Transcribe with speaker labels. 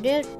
Speaker 1: 1.5